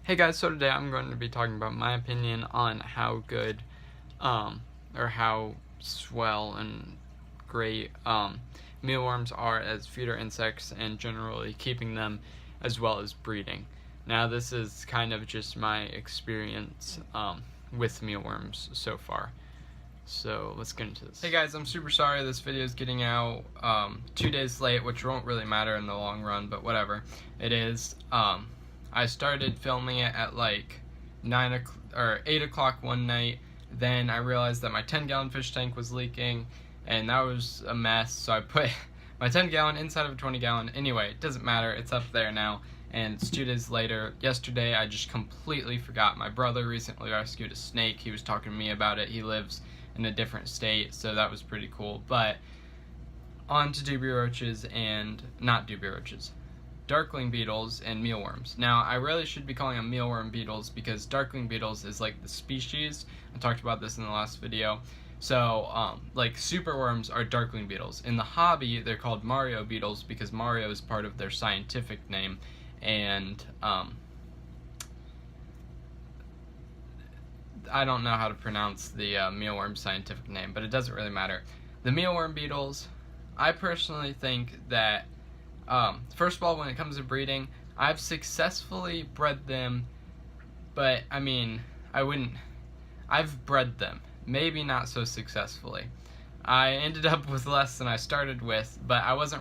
Hey guys, so today I'm going to be talking about my opinion on how good, or how swell and great mealworms are as feeder insects and generally keeping them as well as breeding. Now this is kind of just my experience with mealworms so far. So let's get into this. Hey guys, I'm super sorry this video is getting out 2 days late, which won't really matter in the long run, but whatever. It is. I started filming it at like 8 o'clock one night. Then I realized that my 10-gallon fish tank was leaking, and that was a mess. So I put my 10-gallon inside of a 20-gallon. Anyway, it doesn't matter. It's up there now, and it's 2 days later. Yesterday, I just completely forgot. My brother recently rescued a snake. He was talking to me about it. He lives in a different state, so that was pretty cool. But on to dubia roaches and not dubia roaches. Darkling beetles and mealworms. Now, I really should be calling them mealworm beetles because darkling beetles is like the species. I talked about this in the last video. So, like superworms are darkling beetles. In the hobby, they're called Mario beetles because Mario is part of their scientific name. And, I don't know how to pronounce the mealworm scientific name, but it doesn't really matter. The mealworm beetles, I personally think that first of all, when it comes to breeding, I've successfully bred them, but I mean, I've bred them, maybe not so successfully. I ended up with less than I started with, but I was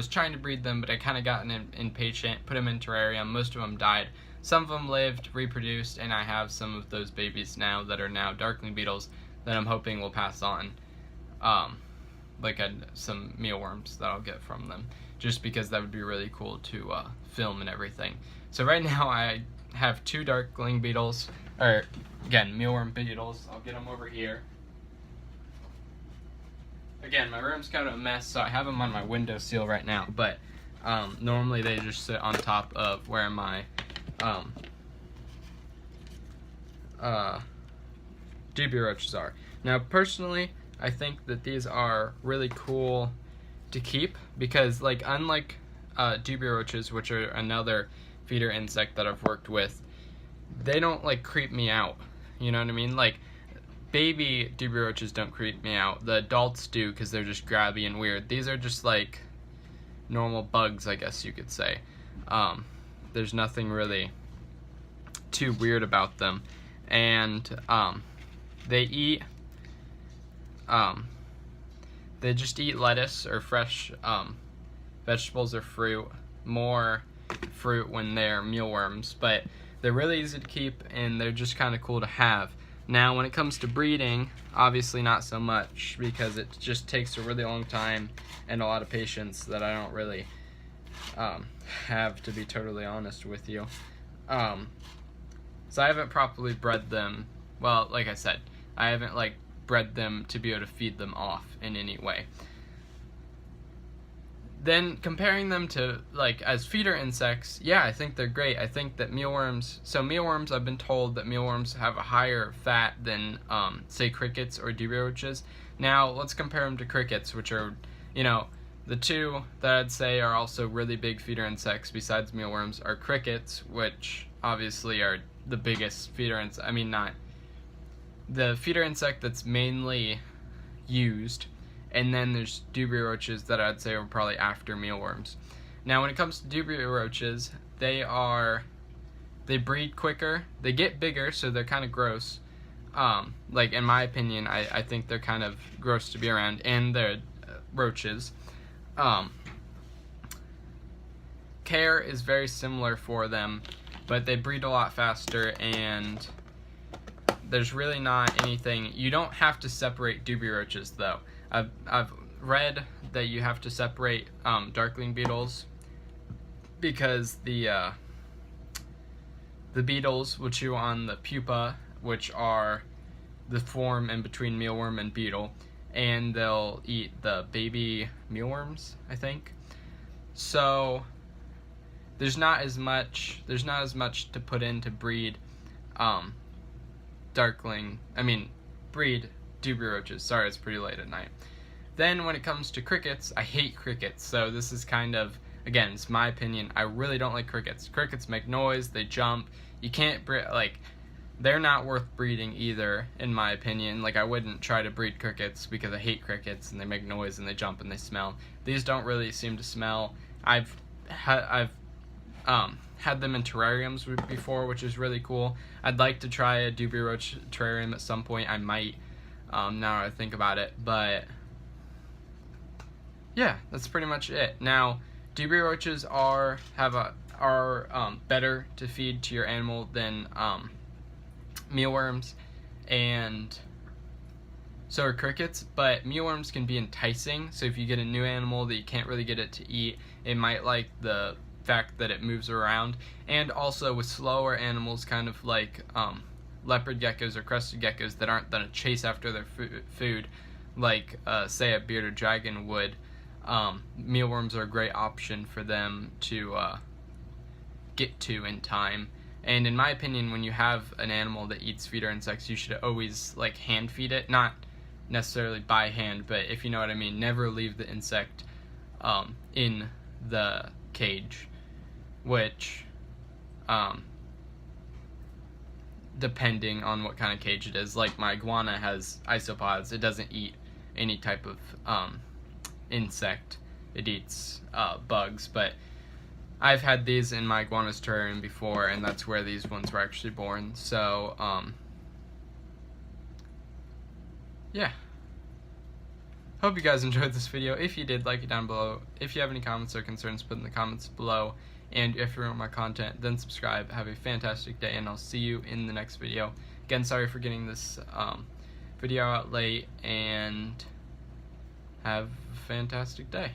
trying to breed them, but I kind of got impatient, put them in terrarium, most of them died. Some of them lived, reproduced, and I have some of those babies now that are now darkling beetles that I'm hoping will pass on, some mealworms that I'll get from them, just because that would be really cool to film and everything. So right now I have 2 darkling beetles, or again, mealworm beetles. I'll get them over here. Again, my room's kind of a mess, so I have them on my windowsill right now, but normally they just sit on top of where my dubia roaches are. Now, personally, I think that these are really cool to keep because, like, unlike dubia roaches, which are another feeder insect that I've worked with, they don't like creep me out. You know what I mean? Like, baby dubia roaches don't creep me out. The adults do because they're just grabby and weird. These are just like normal bugs, I guess you could say. There's nothing really too weird about them, and they just eat lettuce or fresh vegetables or fruit, more fruit when they're mealworms, but they're really easy to keep and they're just kind of cool to have. Now, when it comes to breeding, obviously not so much because it just takes a really long time and a lot of patience that I don't really have, to be totally honest with you. So I haven't properly bred them. Well, like I said, I haven't bred them to be able to feed them off in any way. Then comparing them to as feeder insects, yeah, I think they're great. I think that mealworms, I've been told that mealworms have a higher fat than say crickets or dubia roaches. Now let's compare them to crickets, which are, the two that I'd say are also really big feeder insects besides mealworms are crickets, which obviously are the biggest feeder insect. I mean, not the feeder insect that's mainly used, and then there's dubia roaches that I'd say are probably after mealworms. Now, when it comes to dubia roaches, they breed quicker, they get bigger, so they're kind of gross. In my opinion, I think they're kind of gross to be around, and they're roaches. Care is very similar for them, but they breed a lot faster, and there's really not anything. You don't have to separate dubia roaches, though. I've read that you have to separate darkling beetles because the beetles will chew on the pupa, which are the form in between mealworm and beetle, and they'll eat the baby mealworms, I think. So there's not as much to put in to breed breed dubia roaches. Sorry, it's pretty late at night. Then when it comes to crickets, I hate crickets. So this is kind of, again, it's my opinion. I really don't like crickets. Crickets make noise, they jump, you can't like, they're not worth breeding either, in my opinion. Like, I wouldn't try to breed crickets because I hate crickets and they make noise and they jump and they smell. These don't really seem to smell. I've had them in terrariums before, which is really cool. I'd like to try a dubia roach terrarium at some point. I might, now that I think about it. But yeah, that's pretty much it. Now, dubia roaches are better to feed to your animal than mealworms, and so are crickets, but mealworms can be enticing. So if you get a new animal that you can't really get it to eat, it might like the fact that it moves around. And also with slower animals, kind of like leopard geckos or crested geckos that aren't gonna chase after their food like say a bearded dragon would, mealworms are a great option for them to get to in time. And in my opinion, when you have an animal that eats feeder insects, you should always like hand feed it, not necessarily by hand, but if you know what I mean. Never leave the insect in the cage, which depending on what kind of cage it is, like my iguana has isopods. It doesn't eat any type of insect. It eats bugs, but I've had these in my iguana's terrarium before, and that's where these ones were actually born. So, yeah. Hope you guys enjoyed this video. If you did, like it down below. If you have any comments or concerns, put in the comments below. And if you want my content, then subscribe. Have a fantastic day, and I'll see you in the next video. Again, sorry for getting this video out late, and have a fantastic day.